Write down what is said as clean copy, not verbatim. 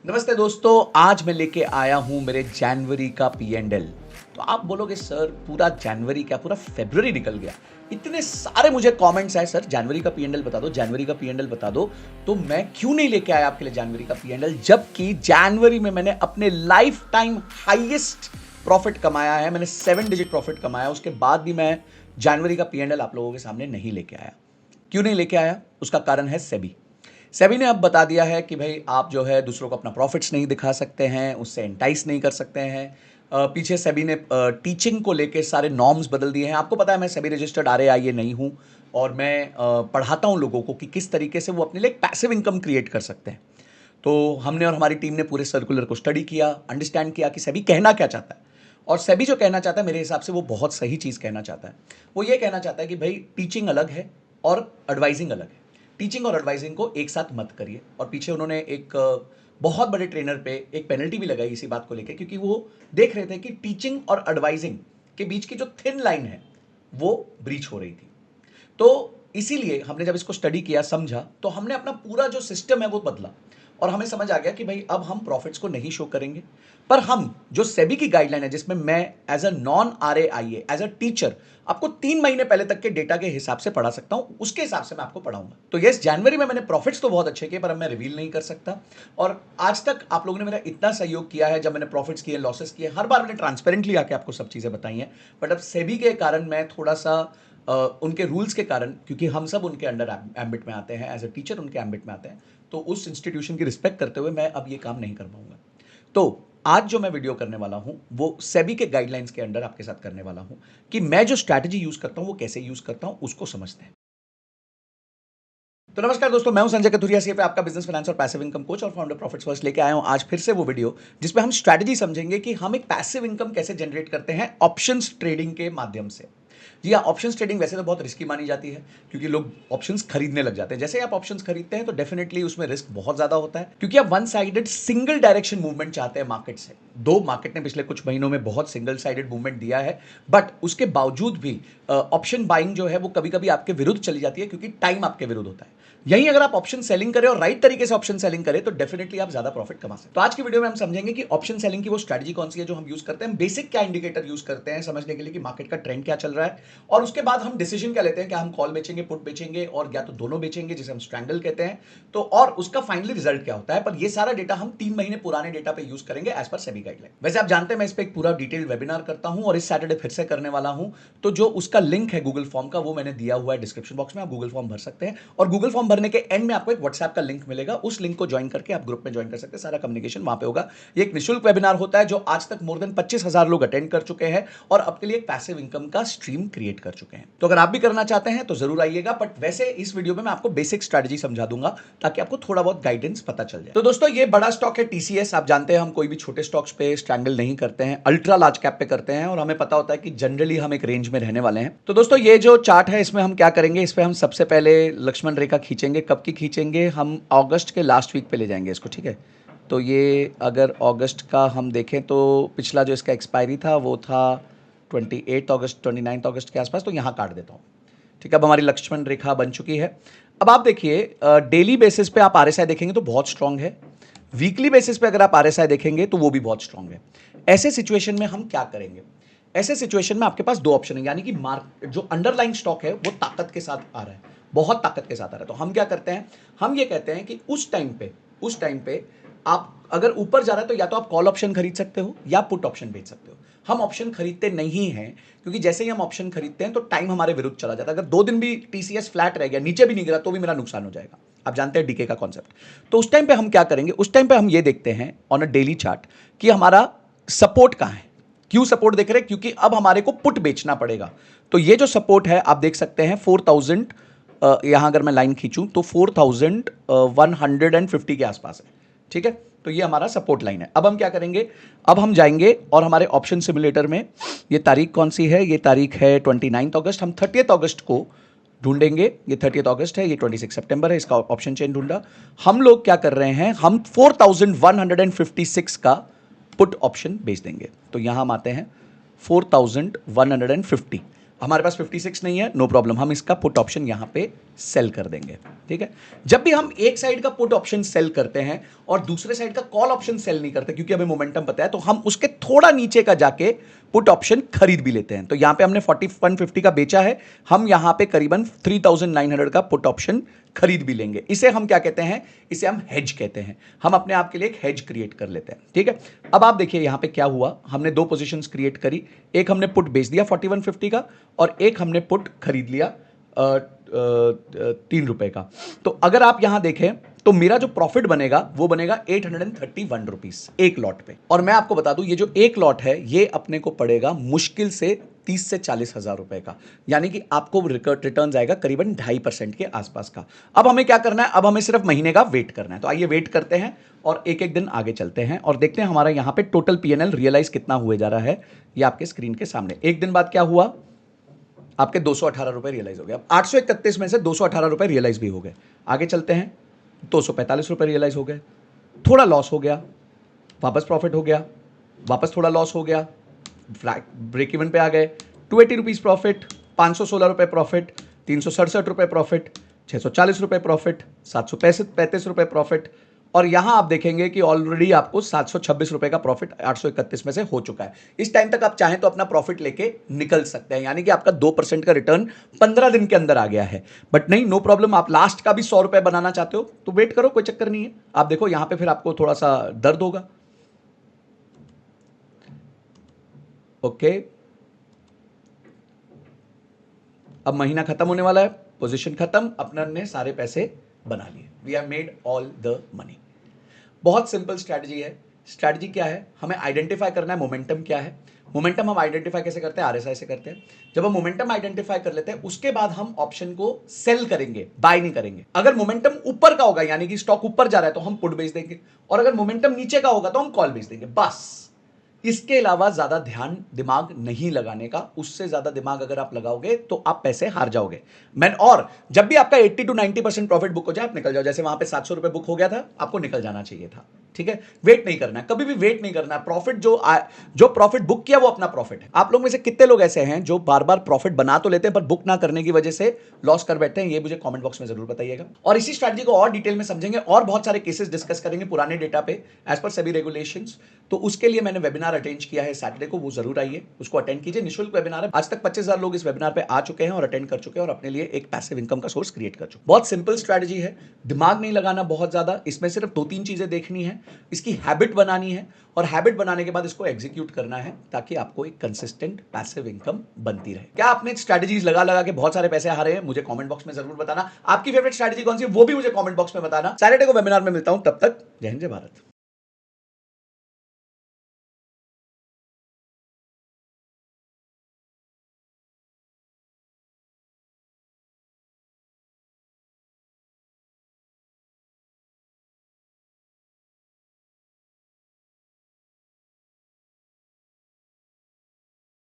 नमस्ते दोस्तों, आज मैं लेके आया हूं मेरे जनवरी का P&L। तो आप बोलोगे सर पूरा जनवरी क्या पूरा फरवरी निकल गया। इतने सारे मुझे कमेंट्स आए, सर जनवरी का P&L बता दो, जनवरी का P&L बता दो। तो मैं क्यों नहीं लेके आया आपके लिए जनवरी का P&L, जबकि जनवरी में मैंने अपने लाइफ टाइम हाईएस्ट प्रॉफिट कमाया है। मैंने 7 डिजिट प्रॉफिट कमाया, उसके बाद भी मैं जनवरी का P&L आप लोगों के सामने नहीं लेके आया। क्यों नहीं लेके आया? उसका कारण है सेबी। सेबी ने अब बता दिया है कि भाई आप जो है दूसरों को अपना प्रॉफिट्स नहीं दिखा सकते हैं, उससे एंटाइस नहीं कर सकते हैं। पीछे सेबी ने टीचिंग को लेके सारे नॉर्म्स बदल दिए हैं। आपको पता है मैं सेबी रजिस्टर्ड RAIA नहीं हूँ, और मैं पढ़ाता हूँ लोगों को कि किस तरीके से वो अपने लिए एक पैसिव इनकम क्रिएट कर सकते हैं। तो हमने और हमारी टीम ने पूरे सर्कुलर को स्टडी किया, अंडरस्टैंड किया कि सेबी कहना क्या चाहता है। और सेबी जो कहना चाहता है मेरे हिसाब से वो बहुत सही चीज़ कहना चाहता है। वो ये कहना चाहता है कि भाई टीचिंग अलग है और एडवाइजिंग अलग है। टीचिंग और एडवाइजिंग को एक साथ मत करिए। और पीछे उन्होंने एक बहुत बड़े ट्रेनर पे एक पेनल्टी भी लगाई इसी बात को लेकर, क्योंकि वो देख रहे थे कि टीचिंग और एडवाइजिंग के बीच की जो थिन लाइन है वो ब्रीच हो रही थी। तो इसीलिए हमने जब इसको स्टडी किया, समझा, तो हमने अपना पूरा जो सिस्टम है वो बदला। और हमें समझ आ गया कि भाई अब हम प्रॉफिट्स को नहीं शो करेंगे, पर हम जो सेबी की गाइडलाइन है जिसमें मैं as a non RAIA as a teacher आपको 3 महीने पहले तक के डेटा के हिसाब से पढ़ा सकता हूं, उसके हिसाब से मैं आपको पढ़ाऊंगा। तो यस, जनवरी में मैंने प्रॉफिट्स तो बहुत अच्छे किए, पर अब मैं रिवील नहीं कर सकता। और आज तक आप लोगों ने मेरा इतना सहयोग किया है, जब मैंने प्रॉफिट्स किए, लॉसेस किए, हर बार मैंने ट्रांसपेरेंटली आके आपको सब चीजें बताई हैं। बट अब सेबी के कारण मैं थोड़ा सा उनके रूल्स के कारण, क्योंकि हम सब उनके अंडर एम्बिट में आते हैं, एज अ टीचर उनके एम्बिट में आते हैं, तो उस इंस्टीट्यूशन की रिस्पेक्ट करते हुए मैं अब ये काम नहीं कर पाऊंगा। तो आज जो मैं वीडियो करने वाला हूं वो सेबी के गाइडलाइंस के अंडर आपके साथ करने वाला हूं, कि मैं जो स्ट्रैटेजी यूज करता हूं वो कैसे यूज करता हूं, उसको समझते हैं। तो नमस्कार दोस्तों, मैं हूं संजय कथुरिया, सीए पे आपका बिजनेस फाइनेंस और पैसिव इनकम कोच और फाउंडर प्रॉफिट्स फर्स्ट लेके आया हूं आज फिर से वो वीडियो जिसमें हम स्ट्रैटेजी समझेंगे कि हम एक पैसिव इनकम कैसे जनरेट करते हैं ऑप्शंस ट्रेडिंग के माध्यम से। जी हाँ, ऑप्शंस ट्रेडिंग वैसे तो बहुत रिस्की मानी जाती है, क्योंकि लोग ऑप्शंस खरीदने लग जाते हैं। जैसे ही आप ऑप्शंस खरीदते हैं तो डेफिनेटली उसमें रिस्क बहुत ज्यादा होता है, क्योंकि आप one sided single direction movement चाहते हैं मार्केट से। दो मार्केट ने पिछले कुछ महीनों में बहुत सिंगल साइडेड मूवमेंट दिया है, बट उसके बावजूद भी ऑप्शन बाइंग जो है वो कभी कभी आपके विरुद्ध चली जाती है, क्योंकि टाइम आपके विरुद्ध होता है। यही अगर आप ऑप्शन सेलिंग करें और राइट तरीके से ऑप्शन सेलिंग करें तो डेफिनेटली आप ज्यादा प्रॉफिट कमा सकते हैं। तो आज की वीडियो में हम समझेंगे कि ऑप्शन सेलिंग की वो स्ट्रैटेजी कौन सी है जो हम यूज करते हैं, बेसिक क्या इंडिकेटर यूज करते हैं समझने के लिए कि मार्केट का ट्रेंड क्या चल रहा है, और उसके बाद हम डिसीजन क्या लेते हैं, क्या हम कॉल बेचेंगे, पुट बेचेंगे, और या तो दोनों बेचेंगे जिसे हम स्ट्रैंगल कहते हैं। तो और उसका फाइनली रिजल्ट क्या होता है। पर ये सारा डेटा हम 3 महीने पुराने डेटा पे यूज करेंगे एज पर सेबी गाइडलाइन। वैसे आप जानते हैं मैं इस पे एक पूरा डिटेल वेबिनार करता हूं और इस सैटरडे फिर से करने वाला हूं। तो जो उसका लिंक है गूगल फॉर्म का वो मैंने दिया हुआ है डिस्क्रिप्शन बॉक्स में, आप गूगल फॉर्म भर सकते हैं। और गूगल फॉर्म भरने के एंड में आपको एक व्हाट्सएप का लिंक मिलेगा, उस लिंक को ज्वाइन करके आप ग्रुप में ज्वाइन कर सकते हैं। सारा कम्युनिकेशन वहां पे होगा। ये एक निःशुल्क वेबिनार होता है जो आज तक मोर देन 25,000 लोग अटेंड कर चुके हैं और अपने लिए एक पैसिव इनकम का स्ट्रीम क्रिएट कर चुके हैं। तो अगर आप भी करना चाहते हैं तो जरूर आइएगा। बट वैसे इस वीडियो में मैं आपको बेसिक स्ट्रैटेजी समझा दूंगा ताकि आपको थोड़ा बहुत गाइडेंस पता चल जाए। तो दोस्तों ये बड़ा स्टॉक है TCS। आप जानते हैं हम कोई भी छोटे स्टॉक्स पे स्ट्रैंगल नहीं करते हैं, अल्ट्रा लार्ज कैप पे करते हैं, और हमें पता होता है कि जनरली हम एक रेंज में रहने वाले हैं। तो दोस्तों ये जो चार्ट है इसमें हम क्या करेंगे, इस पे हम सबसे पहले लक्ष्मण रेखा खींचेंगे। कब की खींचेंगे? हम अगस्त के लास्ट वीक पे ले जाएंगे इसको, ठीक है। तो ये अगर अगस्त का हम देखें तो पिछला जो इसका एक्सपायरी था वो था 28 अगस्त 29 अगस्त के आसपास, तो यहाँ काट देता हूँ। ठीक है, अब हमारी लक्ष्मण रेखा बन चुकी है। अब आप देखिए डेली बेसिस पे आप RSI देखेंगे तो बहुत स्ट्रांग है, वीकली बेसिस पे अगर आप RSI देखेंगे तो वो भी बहुत स्ट्रांग है। ऐसे सिचुएशन में हम क्या करेंगे? ऐसे सिचुएशन में आपके पास दो ऑप्शन है, यानी कि मार्केट जो अंडरलाइन स्टॉक है वो ताकत के साथ आ रहा है, बहुत ताकत के साथ आ रहा है। तो हम क्या करते हैं, हम ये कहते हैं कि उस टाइम पे आप अगर ऊपर जा रहा है तो या तो आप कॉल ऑप्शन खरीद सकते हो या पुट ऑप्शन बेच सकते हो। हम ऑप्शन खरीदते नहीं हैं, क्योंकि जैसे ही हम ऑप्शन खरीदते हैं तो टाइम हमारे विरुद्ध चला जाता है। अगर 2 दिन भी TCS फ्लैट रह गया, नीचे भी नहीं गिरा, तो भी मेरा नुकसान हो जाएगा। आप जानते हैं डीके का कॉन्सेप्ट। तो उस टाइम पे हम क्या करेंगे, उस टाइम पे हम ये देखते हैं ऑन अ डेली चार्ट कि हमारा सपोर्ट कहां है। क्यों सपोर्ट देख रहे हैं? क्योंकि अब हमारे को पुट बेचना पड़ेगा। तो ये जो सपोर्ट है आप देख सकते हैं 4000, यहां अगर मैं लाइन खींचूं तो 4150 के आसपास है, ठीक है। तो ये हमारा सपोर्ट लाइन है। अब हम क्या करेंगे, अब हम जाएंगे और हमारे ऑप्शन सिमुलेटर में ये तारीख कौन सी है, ये तारीख है 29 अगस्त। हम 30 अगस्त को ढूंढेंगे, ये 30 अगस्त है, ये 26 सितंबर है, इसका ऑप्शन चेन ढूंढा। हम लोग क्या कर रहे हैं, हम 4156 का पुट ऑप्शन बेच देंगे। तो यहां हम आते हैं 4150। हमारे पास 56 नहीं है, नो प्रॉब्लम, हम इसका पुट ऑप्शन यहां पे सेल कर देंगे। ठीक है, जब भी हम एक साइड का पुट ऑप्शन सेल करते हैं और दूसरे साइड का कॉल ऑप्शन सेल नहीं करते क्योंकि हमें मोमेंटम पता है, तो हम उसके थोड़ा नीचे का जाके पुट ऑप्शन खरीद भी लेते हैं। तो यहां पे हमने 4150 का बेचा है, हम यहां पे करीबन 3900 का पुट ऑप्शन खरीद भी लेंगे। इसे हम क्या कहते हैं, इसे हम हेज कहते हैं। हम अपने आप के लिए एक हेज क्रिएट कर लेते हैं। ठीक है, अब आप देखिए यहां पे क्या हुआ, हमने दो पोजीशंस क्रिएट करी, एक हमने पुट बेच दिया 4150 का और एक हमने पुट खरीद लिया 3 रुपए का। तो अगर आप यहां देखें तो मेरा जो प्रॉफिट बनेगा वो बनेगा 831 रुपीज एक लॉट पे। और मैं आपको बता दूं ये जो एक लॉट है ये अपने को पड़ेगा मुश्किल से 30 से 40 हजार रुपए का, यानी कि आपको रिटर्न आएगा करीबन 2.5% के आसपास का। अब हमें क्या करना है, अब हमें सिर्फ महीने का वेट करना है। तो आइए वेट करते हैं और एक एक दिन आगे चलते हैं और देखते हैं हमारा यहां पे टोटल पीएनएल रियलाइज कितना हुए जा रहा है। ये आपके स्क्रीन के सामने एक दिन बाद क्या हुआ, आपके 218 रुपए रियलाइज हो गए। अब 831 में से 218 रुपए रियलाइज भी हो गए। आगे चलते हैं, 245 रुपए रियलाइज हो गए, थोड़ा लॉस हो गया, वापस प्रॉफिट हो गया, वापस थोड़ा लॉस हो गया, ब्रेक इवन पे आ गए, 280 रुपीज प्रॉफिट, 516 रुपए प्रॉफिट, 367 रुपए प्रॉफिट, 640 रुपए प्रॉफिट, 735 रुपए प्रॉफिट, और यहां आप देखेंगे कि ऑलरेडी आपको 726 रुपए का प्रॉफिट 831 में से हो चुका है। इस टाइम तक आप चाहें तो अपना प्रॉफिट लेके निकल सकते हैं, यानी कि आपका 2% का रिटर्न 15 दिन के अंदर आ गया है। बट नहीं, नो प्रॉब्लम, आप लास्ट का भी 100 रुपए बनाना चाहते हो तो वेट करो, कोई चक्कर नहीं है। आप देखो यहां पे फिर आपको थोड़ा सा दर्द होगा। ओके, अब महीना खत्म होने वाला है, पोजीशन खत्म, अपना ने सारे पैसे बना लिए, we have made all the money. बहुत सिंपल स्ट्रैटेजी है। स्ट्रैटेजी क्या है, हमें आइडेंटिफाई करना है मोमेंटम क्या है। मोमेंटम हम आइडेंटिफाई कैसे करते हैं, आरएसआई से करते हैं। जब हम मोमेंटम आइडेंटिफाई कर लेते हैं उसके बाद हम ऑप्शन को सेल करेंगे, बाय नहीं करेंगे। अगर मोमेंटम ऊपर का होगा यानी कि स्टॉक ऊपर जा रहा है तो हम पुट बेच देंगे, और अगर मोमेंटम नीचे का होगा तो हम कॉल बेच देंगे, बस। इसके अलावा ज्यादा ध्यान दिमाग नहीं लगाने का, उससे ज्यादा दिमाग अगर आप लगाओगे तो आप पैसे हार जाओगे। मैं और जब भी आपका 80 to 90% प्रॉफिट बुक हो जाए आप निकल जाओ। जैसे वहां पे 700 रुपए बुक हो गया था, आपको निकल जाना चाहिए था। ठीक है, वेट नहीं करना है, कभी भी वेट नहीं करना है। प्रॉफिट जो प्रॉफिट बुक किया वो अपना प्रॉफिट है। आप लोग में से कितने लोग ऐसे हैं जो बार बार प्रॉफिट बना तो लेते हैं पर बुक ना करने की वजह से लॉस कर बैठते हैं, ये मुझे कमेंट बॉक्स में जरूर बताइएगा। और इसी स्ट्रैटेजी को और डिटेल में समझेंगे और बहुत सारे केसेस डिस्कस करेंगे पुराने डेटा पे एज पर सेबी रेगुलेशंस। तो उसके लिए मैंने वेबिनार अटेंड किया है सैटरडे को, वो जरूर आइए, उसको अटेंड कीजिए। निःशुल्क वेबिनार है, आज तक 25,000 लोग इस वेबिनार पे आ चुके हैं और अटेंड कर चुके हैं और अपने लिए एक पैसिव इनकम का सोर्स क्रिएट कर चुके हैं। बहुत सिंपल स्ट्रैटेजी है, दिमाग नहीं लगाना बहुत ज्यादा, इसमें सिर्फ 2-3 चीजें देखनी है, इसकी हैबिट बनानी है और हैबिट बनाने के बाद इसको एग्जीक्यूट करना है ताकि आपको एक कंसिस्टेंट पैसिव इनकम बनती रहे। क्या आपने स्ट्रैटेजीज लगा लगा के बहुत सारे पैसे हारे हैं, मुझे कमेंट बॉक्स में जरूर बताना। आपकी फेवरेट स्ट्रैटेजी कौन सी है वो भी मुझे कमेंट बॉक्स में बताना। सैटरडे को वेबिनार में मिलता हूं, तब तक जय हिंद जय भारत।